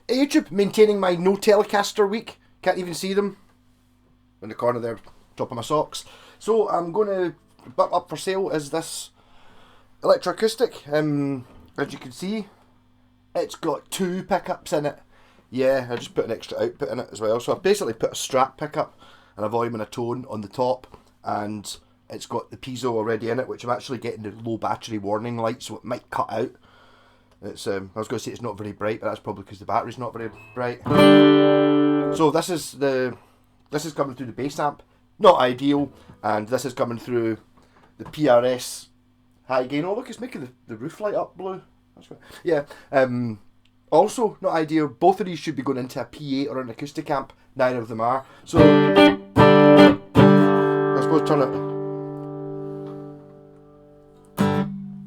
Hey YouTube, maintaining my no Telecaster week. Can't even see them. In the corner there, top of my socks. So I'm going to put up for sale is this electroacoustic. As you can see, it's got 2 pickups in it. Yeah, I just put an extra output in it as well. So I've basically put a Strat pickup and a volume and a tone on the top, and it's got the piezo already in it, which I'm actually getting the low battery warning light, so it might cut out. It's I was going to say it's not very bright, but that's probably because the battery's not very bright. So this is coming through the bass amp, not ideal, and this is coming through the PRS high gain. Oh look, it's making the roof light up blue. That's right. Yeah. Also not ideal. Both of these should be going into a P8 or an acoustic amp. Neither of them are. So I suppose turn it.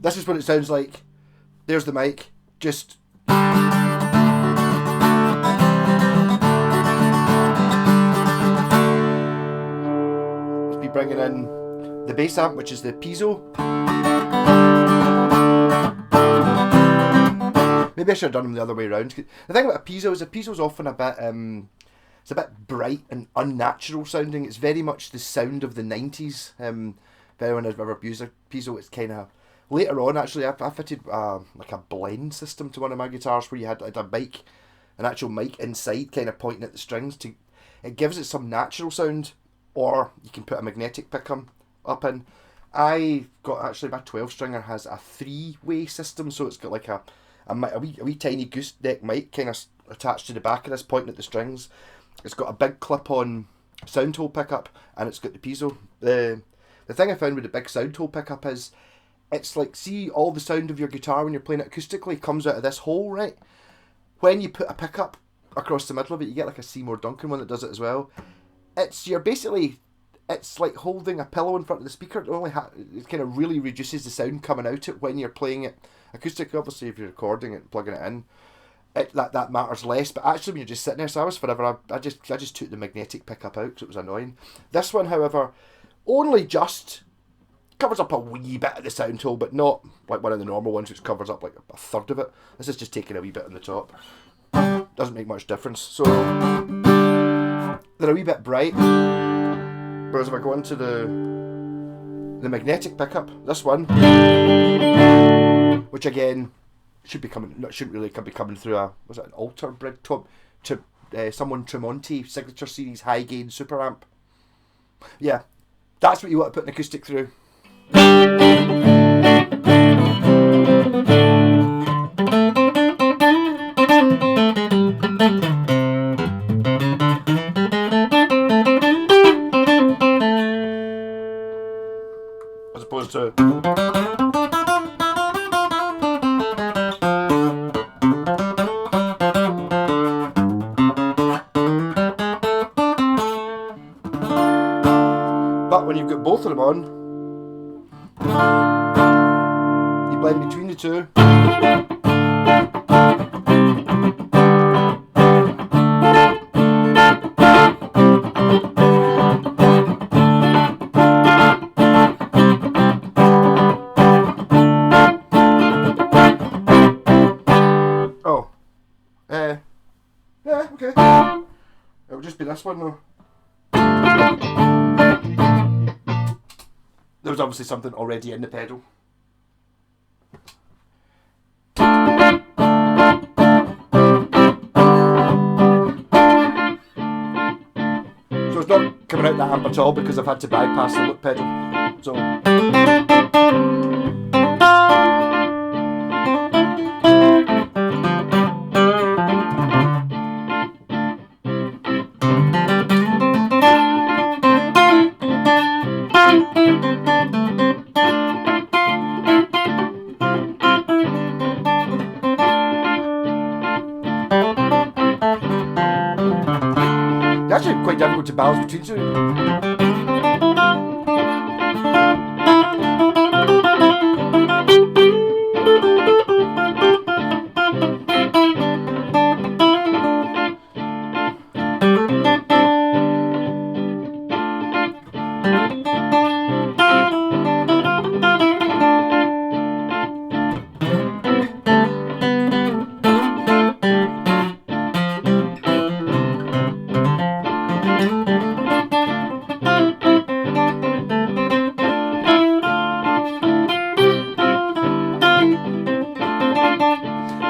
This is what it sounds like. There's the mic, just let's be bringing in the bass amp, which is the piezo. Maybe I should have done them the other way around. The thing about a piezo's often a bit it's a bit bright and unnatural sounding. It's very much the sound of the 90s. If anyone has ever used a piezo, it's kind of... Later on, actually, I fitted like a blend system to one of my guitars where you had like a mic, an actual mic inside, kind of pointing at the strings. It gives it some natural sound, or you can put a magnetic pickup up in. I got actually my 12-stringer has a 3-way system, so it's got like a wee tiny gooseneck mic kind of attached to the back of this, pointing at the strings. It's got a big clip-on sound hole pickup, and it's got the piezo. The thing I found with the big sound hole pickup is, it's like, see, all the sound of your guitar when you're playing it acoustically comes out of this hole, right? When you put a pickup across the middle of it, you get like a Seymour Duncan one that does it as well. It's like holding a pillow in front of the speaker. It kind of really reduces the sound coming out it when you're playing it acoustically. Obviously, if you're recording it and plugging it in, that matters less. But actually, when you're just sitting there, so I was forever. I just took the magnetic pickup out because it was annoying. This one, however, only just covers up a wee bit of the sound hole, but not like one of the normal ones which covers up like a third of it. This is just taking a wee bit on the top. Doesn't make much difference. So they're a wee bit bright. Whereas if I go into the magnetic pickup, this one, which again shouldn't really be coming through a, was it an alter bridge to someone Tremonti Signature Series high gain super amp. Yeah, that's what you want to put an acoustic through. As opposed to... But when you've got both of them on, you blend between the two. Oh. Yeah, okay. It'll just be this one though. There was obviously something already in the pedal. So it's not coming out that amp at all because I've had to bypass the loop pedal. So it's actually quite difficult to balance between two.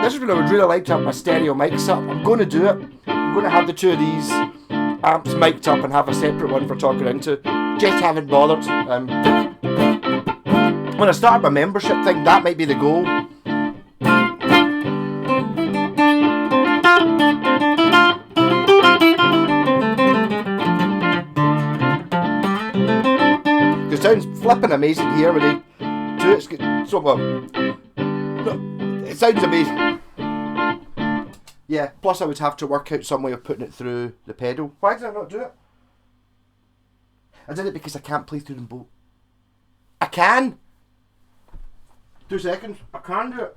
This is when I would really like to have my stereo mics up. I'm going to do it. I'm going to have the two of these amps mic'd up and have a separate one for talking into. Just haven't bothered. When I started my membership thing, that might be the goal. It sounds flipping amazing here when they do it. So well, it sounds amazing. Yeah, plus I would have to work out some way of putting it through the pedal. Why did I not do it? I did it because I can't play through them both. I can! 2 seconds. I can do it.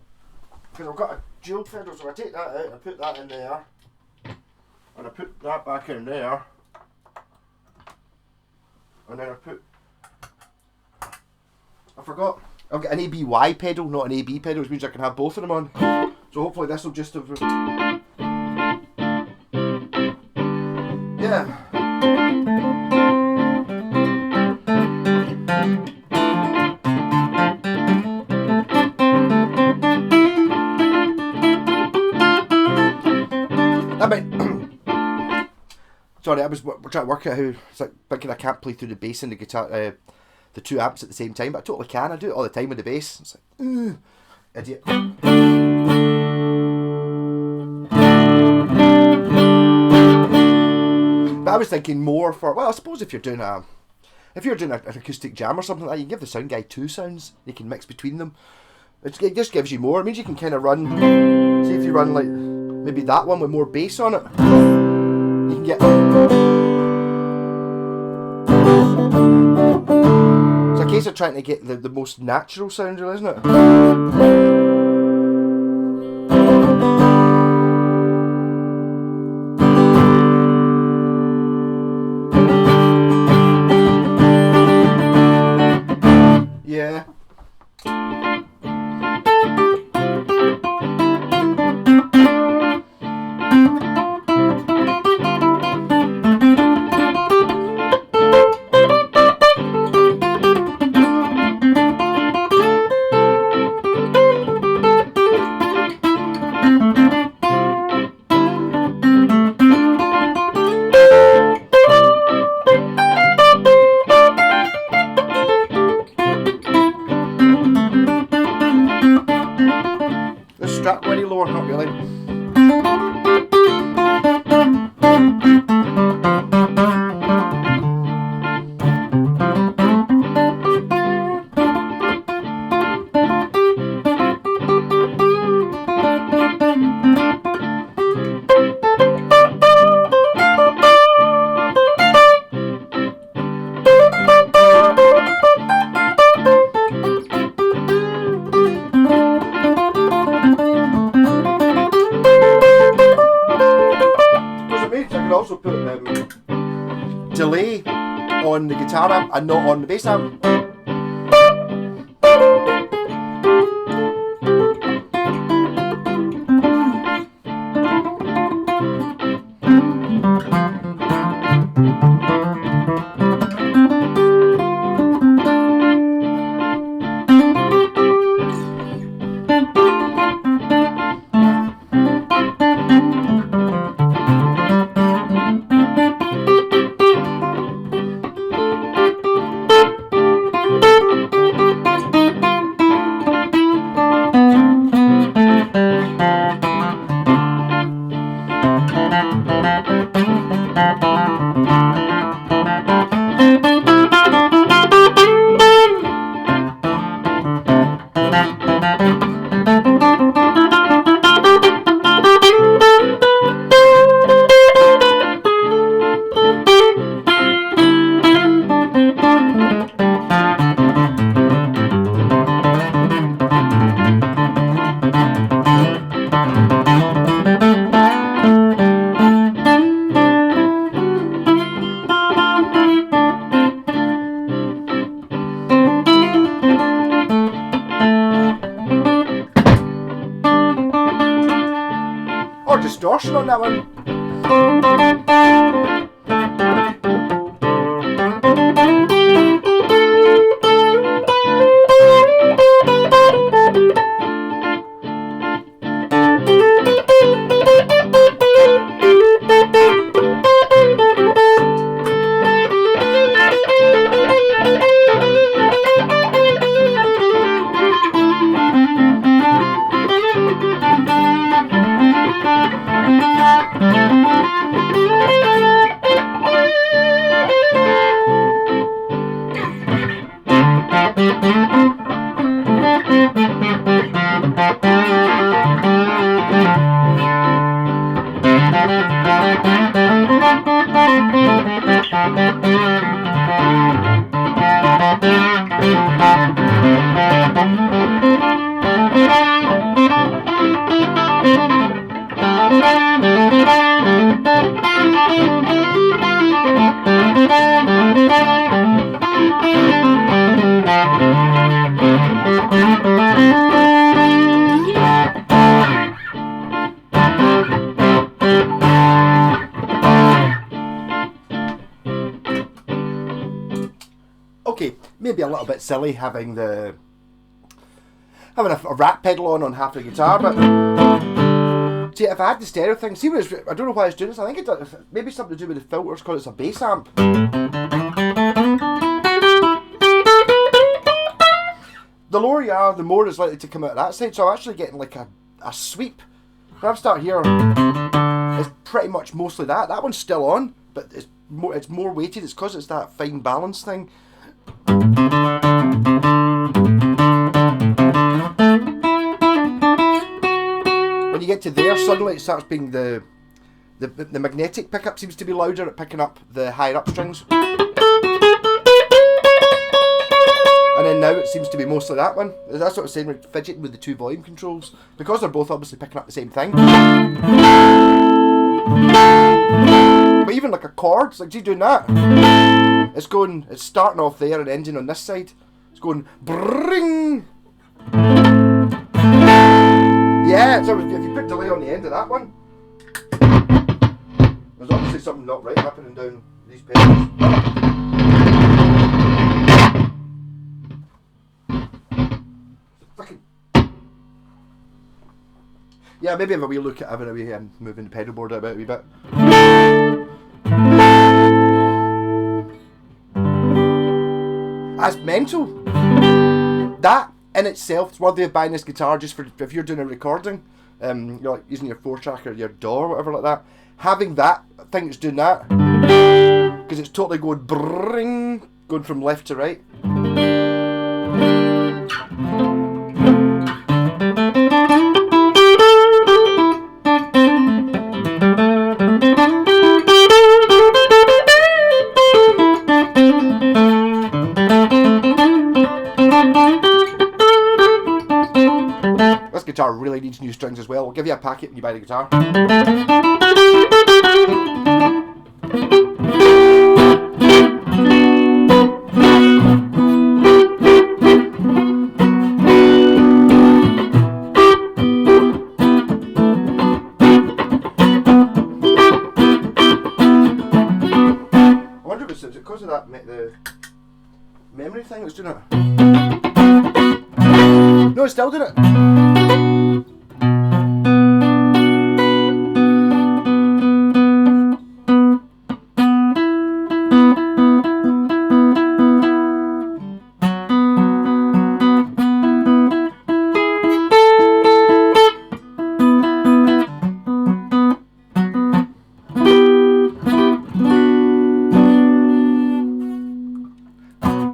Because I've got a dual pedal, so I take that out and I put that in there. And I put that back in there. And then I forgot. I've got an ABY pedal, not an AB pedal, which means I can have both of them on. So hopefully this will just have... Yeah. Sorry, I was trying to work out how it's like thinking I can't play through the bass and the guitar, the two amps at the same time, but I totally can. I do it all the time with the bass. It's like, idiot. But I was thinking more for, well, I suppose if you're doing an acoustic jam or something like that, you can give the sound guy 2 sounds. You can mix between them. It just gives you more. It means you can kind of run. See if you run like maybe that one with more bass on it. You can get. It's a case of trying to get the most natural sound, isn't it? Yeah. Strat any lower, not really. Also put delay on the guitar amp and not on the bass amp. Or distortion on that one. a little bit silly having a rat pedal on half the guitar, but see, if I had the stereo thing, see what it's, I don't know why it's doing this. I think it does, maybe something to do with the filters because it's a bass amp. The lower you are, the more it's likely to come out that side. So I'm actually getting like a sweep. When I start here, it's pretty much mostly that. That one's still on, but it's more weighted. It's because it's that fine balance thing. When you get to there, suddenly it starts being the magnetic pickup seems to be louder at picking up the higher up strings. And then now it seems to be mostly that one. That's what I was saying, we're fidgeting with the two volume controls. Because they're both obviously picking up the same thing. But even like a chord, like, see doing that? It's starting off there and ending on this side. It's going brrring. Yeah, so if you put delay on the end of that one, there's obviously something not right happening down these pedals. Yeah, maybe have a wee look at having a wee moving the pedal board about a wee bit. That's mental. That in itself is worthy of buying this guitar just for if you're doing a recording. You're like using your 4-track or your DAW or whatever like that. Having that thing that's doing that, because it's totally going brrring, going from left to right. This guitar really needs new strings as well. I'll give you a packet when you buy the guitar. I wonder if it's because of that the memory thing that's doing it. No, it's still doing it.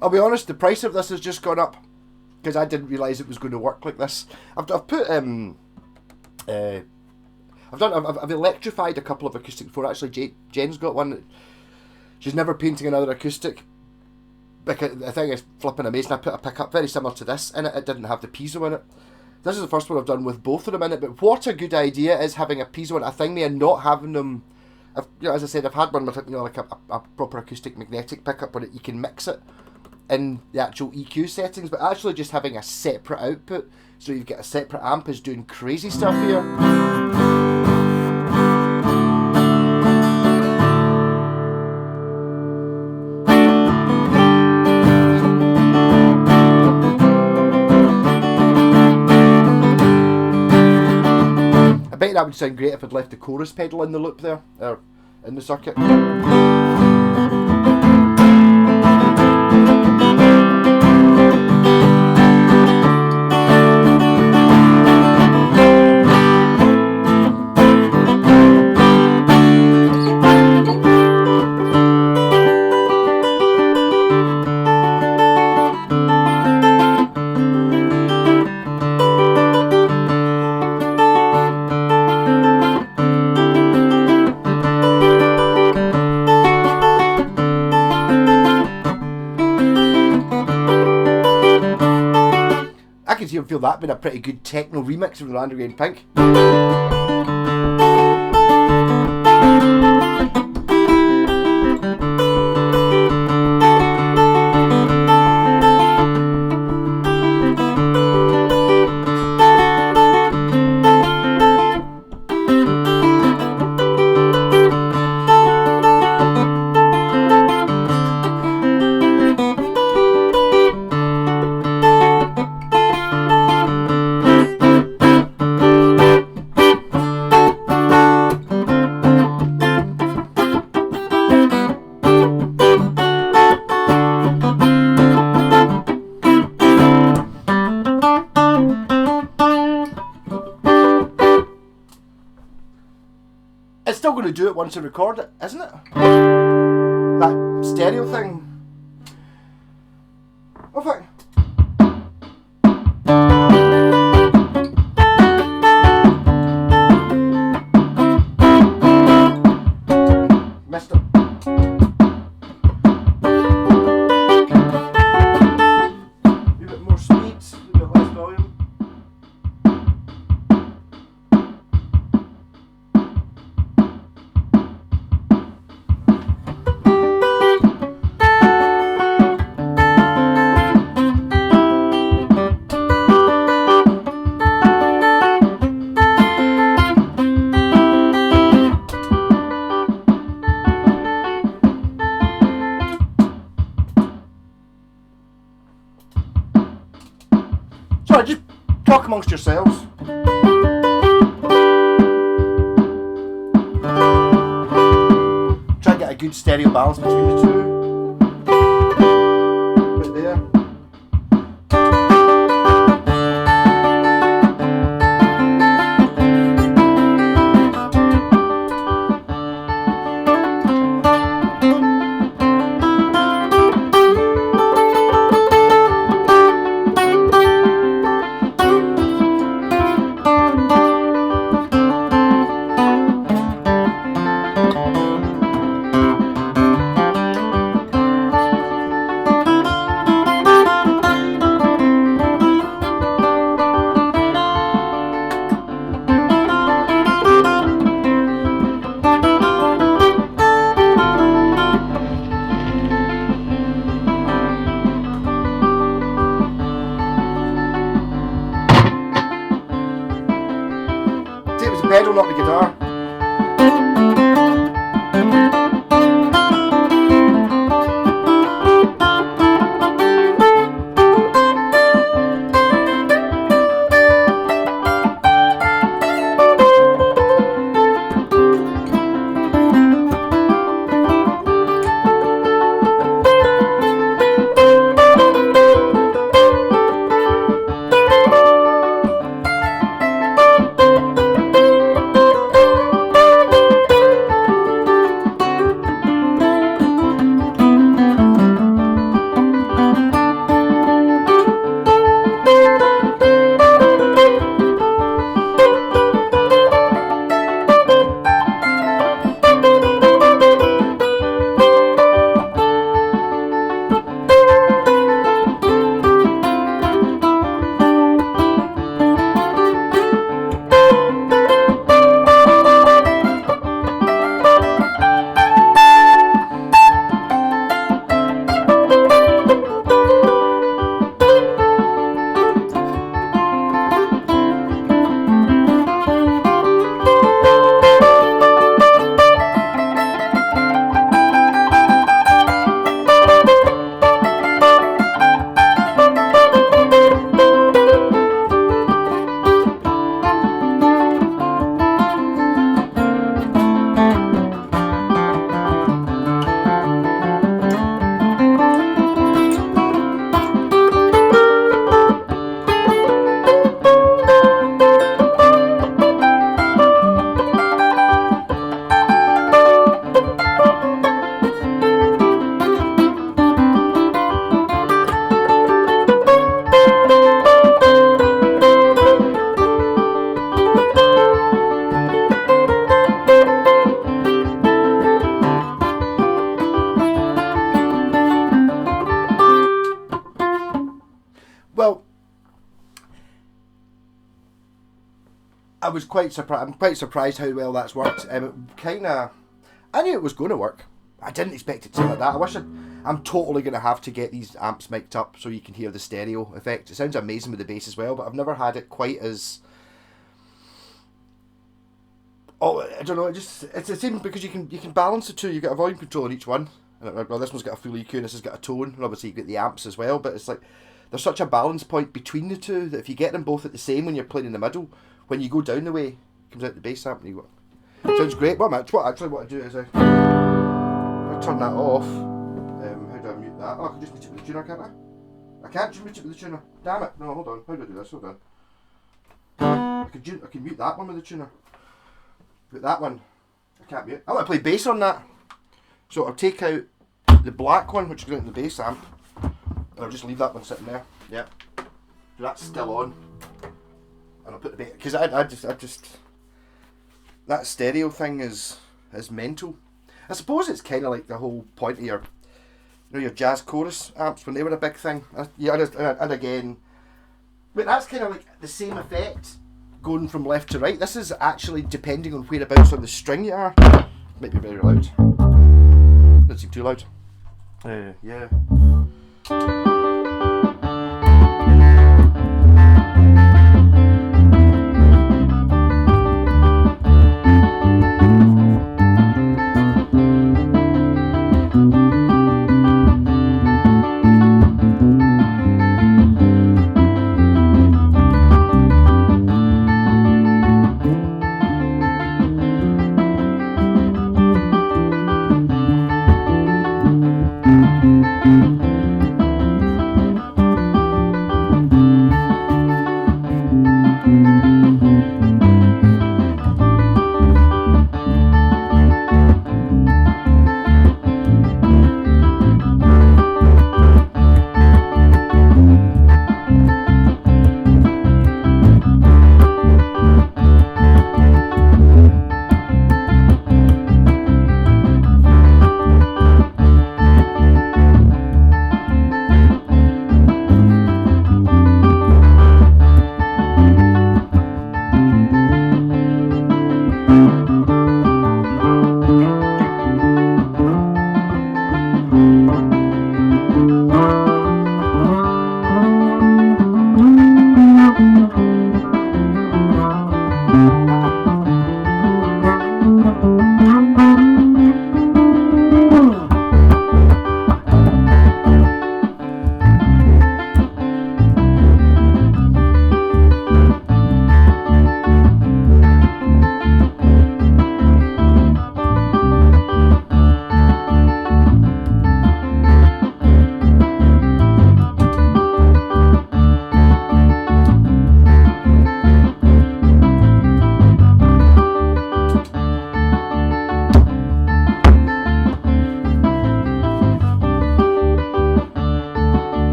I'll be honest, the price of this has just gone up because I didn't realise it was going to work like this. I've electrified a couple of acoustic before. Actually, Jen's got one. She's never painting another acoustic. Because the thing is flipping amazing. I put a pickup very similar to this in it. It didn't have the piezo in it. This is the first one I've done with both of them in it. But what a good idea is having a piezo in a thingy and not having them. As I said, I've had one with like a proper acoustic magnetic pickup where you can mix it in the actual EQ settings, but actually just having a separate output, so you've got a separate amp is doing crazy stuff here. I bet that would sound great if I'd left the chorus pedal in the loop there, or in the circuit. I can see and feel that being a pretty good techno remix of the Underground Pink. it's still going to do it once I record it, isn't it? That stereo thing. Oh fuck. Missed it. A bit more speed, a bit less volume. Sorry, just talk amongst yourselves. Try and get a good stereo balance between the two. Right there. Pedal, not the guitar. Well, I was quite surprised. I'm quite surprised how well that's worked. I knew it was going to work. I didn't expect it to like that. I'm totally going to have to get these amps mic'd up so you can hear the stereo effect. It sounds amazing with the bass as well, but I've never had it quite as... Oh, I don't know. It's the same because you can balance the two. You get a volume control on each one. Well, this one's got a full EQ and this has got a tone. And obviously you get the amps as well, but it's like there's such a balance point between the two that if you get them both at the same when you're playing in the middle, when you go down the way, it comes out the bass amp and you go... Sounds great. What I do is I turn that off. How do I mute that? Oh, I can just mute it with the tuner, can't I? I can't just mute it with the tuner. Damn it. No, hold on. How do I do this? Hold on. I can mute that one with the tuner. Put that one I can't mute. I want to play bass on that. So I'll take out the black one, which goes into the bass amp, and I'll just leave that one sitting there. Yeah. So that's still on. And I'll put the bass, because I just that stereo thing is mental. I suppose it's kind of like the whole point of your, your jazz chorus amps when they were a big thing. And again, but that's kind of like the same effect going from left to right. This is actually depending on whereabouts on the string you are. Might be very loud. Doesn't seem too loud. Yeah.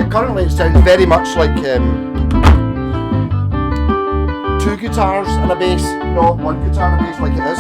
Currently it sounds very much like two guitars and a bass, not one guitar and a bass like it is.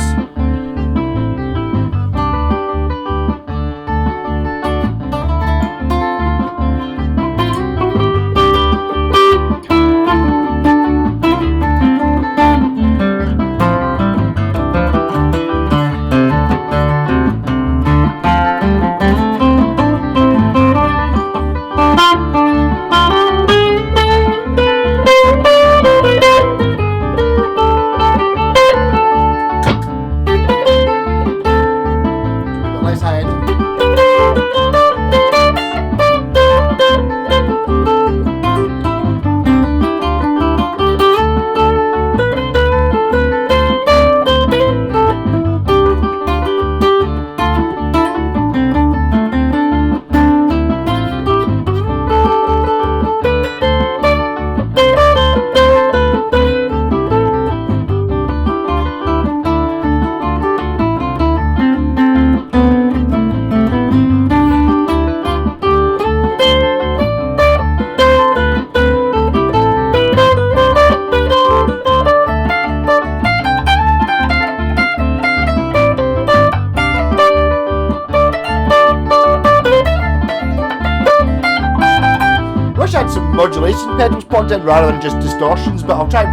Modulation pedals plugged in rather than just distortions, but I'll try.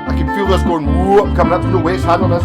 I can feel this going, whoa, I'm coming up to no way it's handling this.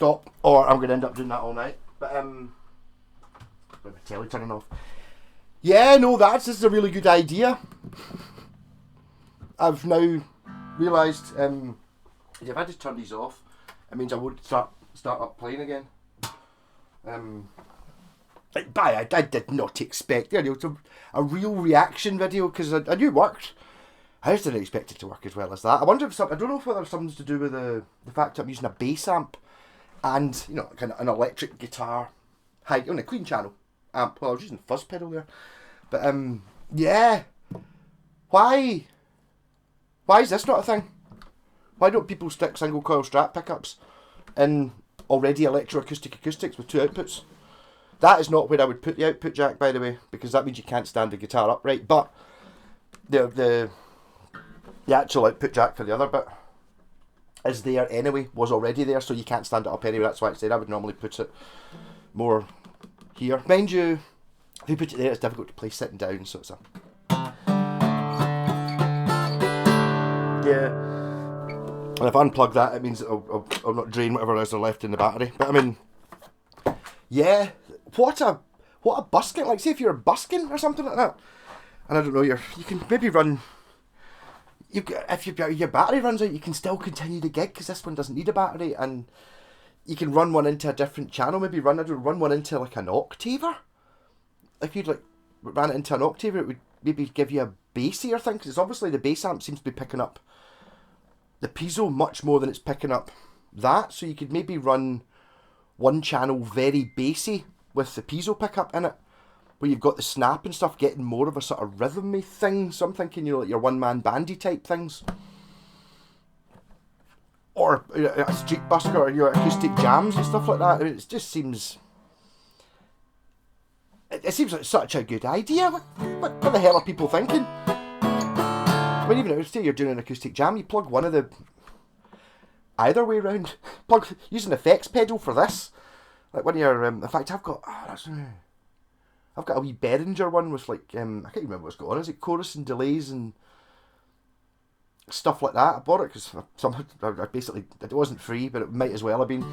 stop, or I'm going to end up doing that all night. But with my telly turning off. Yeah, no, this is a really good idea. I've now realised if I just turn these off, it means I won't start up playing again. I did not expect it. It was a real reaction video because I knew it worked. I just didn't expect it to work as well as that. I wonder if I don't know if there's something to do with the fact that I'm using a bass amp and, you know, kind of an electric guitar on a clean channel amp. Well, I was using fuzz pedal there, but yeah. Why is this not a thing? Why don't people stick single coil Strat pickups in already electroacoustic acoustics with 2 outputs? That is not where I would put the output jack, by the way, because that means you can't stand the guitar upright. But the actual output jack for the other bit is there anyway, was already there, so you can't stand it up anyway. That's why I said I would normally put it more here. Mind you, if you put it there, it's difficult to play sitting down, so it's a... Yeah. And if I unplug that, it means I'll not drain whatever is left in the battery. But I mean, yeah, what a busking. Like, say if you're busking or something like that, and I don't know, you can maybe run... If your battery runs out, you can still continue the gig because this one doesn't need a battery, and you can run one into a different channel. Maybe run one into like an octaver. If you'd like ran it into an octaver, it would maybe give you a bassier thing, because obviously the bass amp seems to be picking up the piezo much more than it's picking up that. So you could maybe run one channel very bassy with the piezo pickup in it, where you've got the snap and stuff getting more of a sort of rhythmy thing. So I'm thinking, you know, like your one-man bandy type things. Or a street busker, or your acoustic jams and stuff like that. I mean, it just seems... It seems like such a good idea. What the hell are people thinking? When even if you're doing an acoustic jam, you plug one of the... Either way round. Use an effects pedal for this. Like one of your... in fact, I've got... I've got a wee Behringer one with like, I can't remember what's going on. Is it chorus and delays and stuff like that? I bought it because I basically, it wasn't free, but it might as well have been.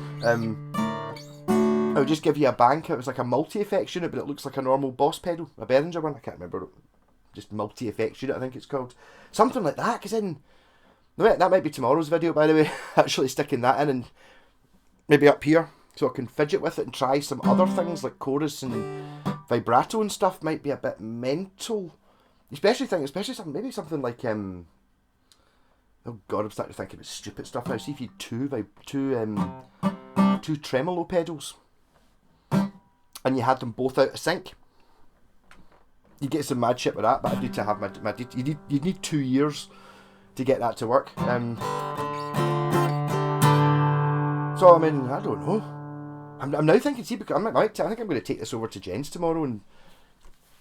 It would just give you a bank. It was like a multi-effects unit, but it looks like a normal Boss pedal. A Behringer one, I can't remember. Just multi-effects unit, I think it's called. Something like that, because then, that might be tomorrow's video, by the way, actually sticking that in and maybe up here, so I can fidget with it and try some other things like chorus and vibrato and stuff. Might be a bit mental, especially something like oh god, I'm starting to think about stupid stuff now. See if you had two tremolo pedals and you had them both out of sync, you get some mad shit with that. But I need to have my you need 2 years to get that to work. So I mean, I don't know. I'm now thinking, see, because I think I'm going to take this over to Jen's tomorrow and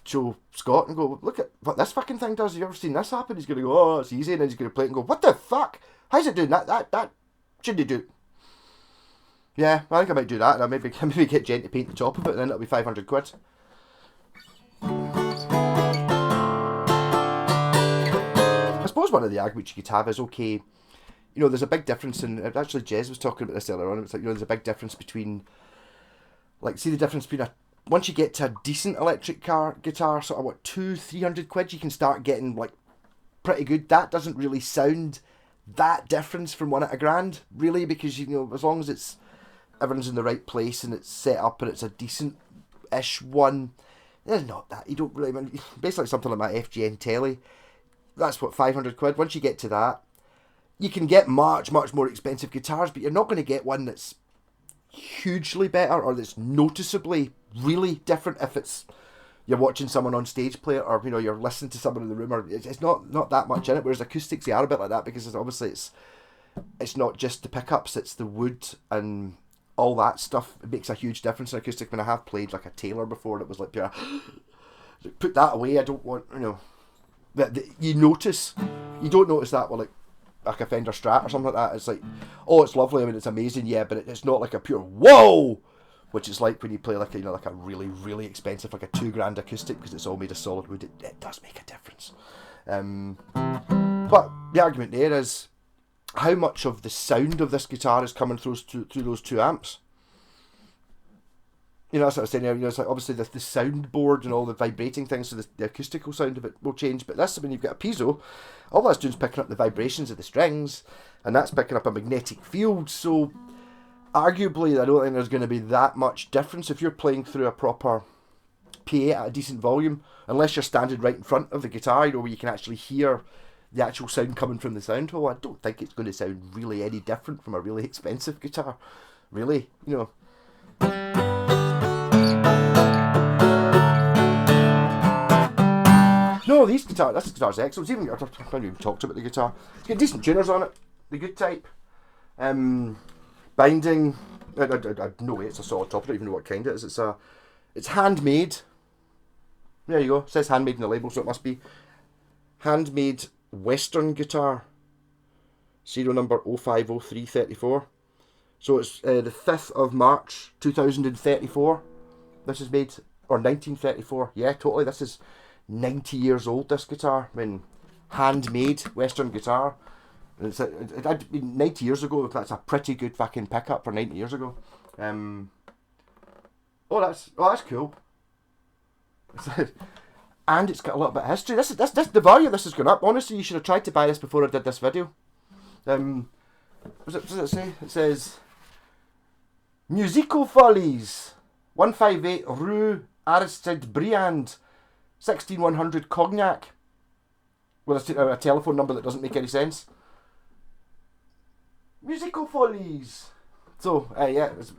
show Scott and go, look at what this fucking thing does. Have you ever seen this happen? He's going to go, oh, it's easy. And then he's going to play it and go, what the fuck? How's it doing that? That shouldn't he do? Yeah, I think I might do that. And I'll maybe get Jen to paint the top of it, and then it'll be 500 quid. I suppose one of the arguments you could have is, okay, you know, there's a big difference in... Actually, Jez was talking about this earlier on. It's like, you know, there's a big difference between... Like, see the difference between once you get to a decent electric guitar, sort of, 200-300 quid, you can start getting, like, pretty good. That doesn't really sound that difference from one at $1,000, really, because, you know, as long as everything's in the right place and it's set up and it's a decent-ish one, there's not that. You don't really... I mean, basically something like my FGN telly, that's, 500 quid. Once you get to that, you can get much, much more expensive guitars, but you're not going to get one that's hugely better or that's noticeably really different if you're watching someone on stage play it, or, you know, you're listening to someone in the room, or it's not that much in it. Whereas acoustics, they are a bit like that, because it's not just the pickups, it's the wood and all that stuff. It makes a huge difference in acoustic. When I have played like a Taylor before, it was like, pure, put that away. I don't want, you know, that you notice. You don't notice that with like a Fender Strat or something like that. It's like, oh, it's lovely, I mean, it's amazing, yeah, but it's not like a pure whoa, which is like when you play like a, you know, like a really, really expensive, like a $2,000 acoustic, because it's all made of solid wood. It does make a difference. But the argument there is, how much of the sound of this guitar is coming through those two amps. You know, that's what I was saying. You know, it's like obviously the soundboard and all the vibrating things, so the acoustical sound of it will change. But this, when you've got a piezo, all that's doing is picking up the vibrations of the strings, and that's picking up a magnetic field. So, arguably, I don't think there's going to be that much difference if you're playing through a proper PA at a decent volume, unless you're standing right in front of the guitar, you know, where you can actually hear the actual sound coming from the sound hole. I don't think it's going to sound really any different from a really expensive guitar, really, you know. No, this guitar's excellent. Even I haven't even talked about the guitar. It's got decent tuners on it, the good type. Binding. No way, it's a solid top. I don't even know what kind it is. It's handmade. There you go. It says handmade in the label, so it must be handmade Western guitar. Serial number 050334. So it's the 5th of March 2034. This is made, or 1934. Yeah, totally. This is 90 years old, this guitar. I mean, handmade Western guitar. It's it 90 years ago. That's a pretty good fucking pickup for 90 years ago. Oh, that's cool. And it's got a little bit of history. This the value of this has gone up. Honestly, you should have tried to buy this before I did this video. What does it say? It says Musical Follies, 158 Rue Aristide Briand, 16100 Cognac. With a telephone number that doesn't make any sense. Musical Follies. So, yeah, it's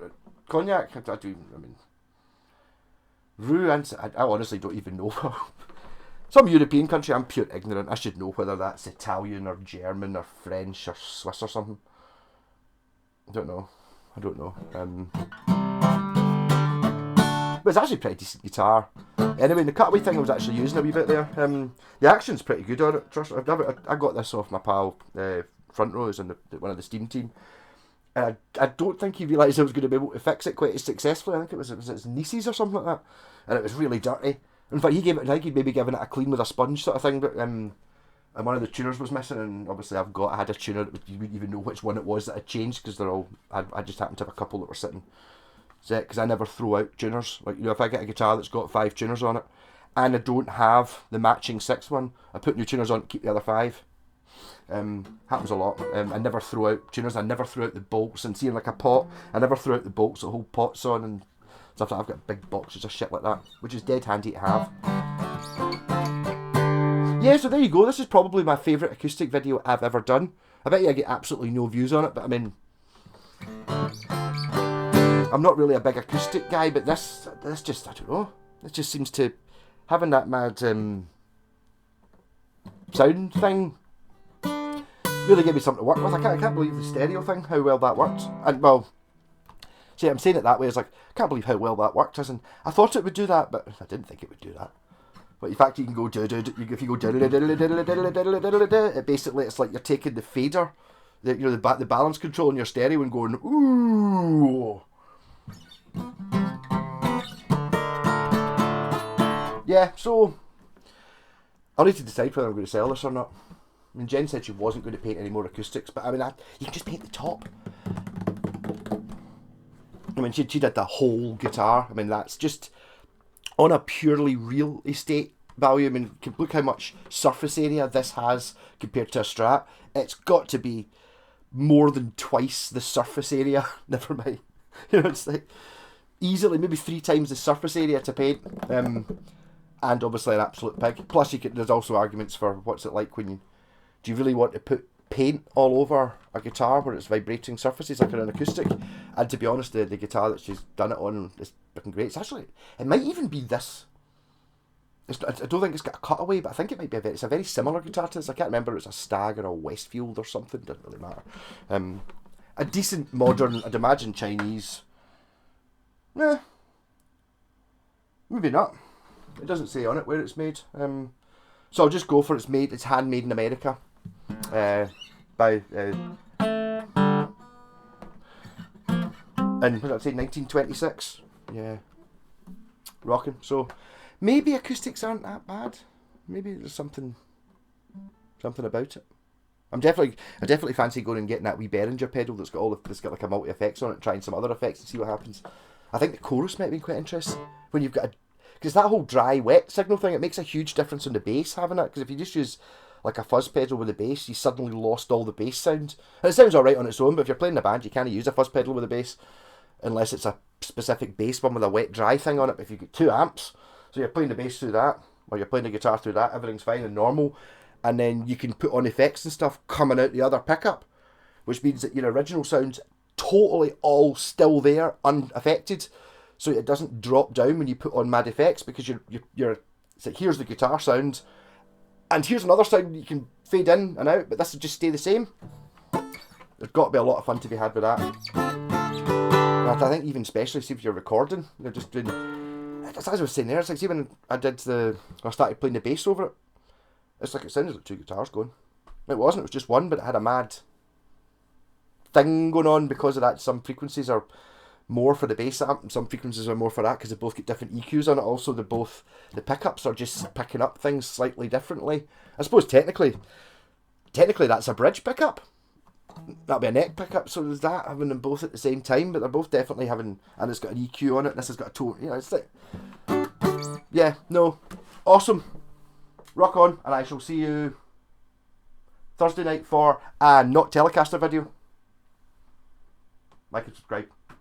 Cognac. I mean, Rue, and I honestly don't even know. Some European country, I'm pure ignorant. I should know whether that's Italian or German or French or Swiss or something. I don't know. But it's actually a pretty decent guitar. Anyway, the cutaway thing I was actually using a wee bit there. The action's pretty good on it. Trust, I got this off my pal Front Row, who's in one of the Steam team. I don't think he realised I was going to be able to fix it quite as successfully. I think it was his nieces or something like that, and it was really dirty. In fact, I think he'd maybe given it a clean with a sponge sort of thing, but and one of the tuners was missing, and obviously I had a tuner that you wouldn't even know which one it was that had changed, because they're all, I just happened to have a couple that were sitting set, because I never throw out tuners. Like, you know, if I get a guitar that's got 5 tuners on it, and I don't have the matching 6th one, I put new tuners on to keep the other 5. Happens a lot. I never throw out tuners. I never throw out the bolts. And seeing like a pot, I never throw out the bolts the whole pot's on and stuff. I've got big boxes of shit like that, which is dead handy to have. Yeah, so there you go. This is probably my favourite acoustic video I've ever done. I bet you I get absolutely no views on it, but I mean, I'm not really a big acoustic guy, but this just, I don't know. It just seems to, having that mad sound thing, really gave me something to work with. I can't believe the stereo thing, how well that worked. And well, see, I'm saying it that way, it's like, I can't believe how well that worked. As in, I thought it would do that, but I didn't think it would do that. But in fact, you can go, if you go, it basically, it's like you're taking the fader, the balance control in your stereo and going, ooh. Yeah, so I'll need to decide whether I'm going to sell this or not. I mean, Jen said she wasn't going to paint any more acoustics, but I mean, you can just paint the top. I mean, she did the whole guitar. I mean, that's just on a purely real estate value. I mean, look how much surface area this has compared to a Strat. It's got to be more than twice the surface area. Never mind. You know, it's like easily maybe 3 times the surface area to paint. And obviously an absolute pig. Plus, there's also arguments for what's it like when you. Do you really want to put paint all over a guitar where it's vibrating surfaces like an acoustic? And to be honest, the guitar that she's done it on is freaking great. It's actually, it might even be this. I don't think it's got a cutaway, but I think it might be it's a very similar guitar to this. I can't remember if it's a Stag or a Westfield or something. Doesn't really matter. A decent modern, I'd imagine Chinese. Nah, maybe not. It doesn't say on it where it's made. So I'll just go for it's handmade in America. By and what did I say, 1926? Yeah, rocking. So maybe acoustics aren't that bad. Maybe there's something about it. I definitely fancy going and getting that wee Behringer pedal that's got like a multi effects on it, trying some other effects and see what happens. I think the chorus might be quite interesting when you've got a, because that whole dry wet signal thing, it makes a huge difference on the bass having it. Because if you just use like a fuzz pedal with the bass, you suddenly lost all the bass sound. And it sounds alright on its own, but if you're playing in a band, you can't use a fuzz pedal with a bass unless it's a specific bass one with a wet dry thing on it. But if you get 2 amps, so you're playing the bass through that, or you're playing the guitar through that, everything's fine and normal. And then you can put on effects and stuff coming out the other pickup, which means that your original sound's totally all still there, unaffected, so it doesn't drop down when you put on mad effects, because you're it's like, here's the guitar sound, and here's another sound you can fade in and out, but this will just stay the same. There's got to be a lot of fun to be had with that. And I think even especially see if you're recording, you're just doing, as I was saying there, it's like, see when I started playing the bass over it, it's like it sounded like 2 guitars going. It wasn't, it was just one, but it had a mad thing going on because of that. Some frequencies are more for the bass amp and some frequencies are more for that, because they both get different EQs on it. Also, the pickups are just picking up things slightly differently. I suppose technically that's a bridge pickup. That'll be a neck pickup, so there's that, having them both at the same time, but they're both definitely having, and it's got an EQ on it, and this has got a tone, it's like, yeah, no, awesome, rock on, and I shall see you Thursday night for a not Telecaster video. Like and subscribe.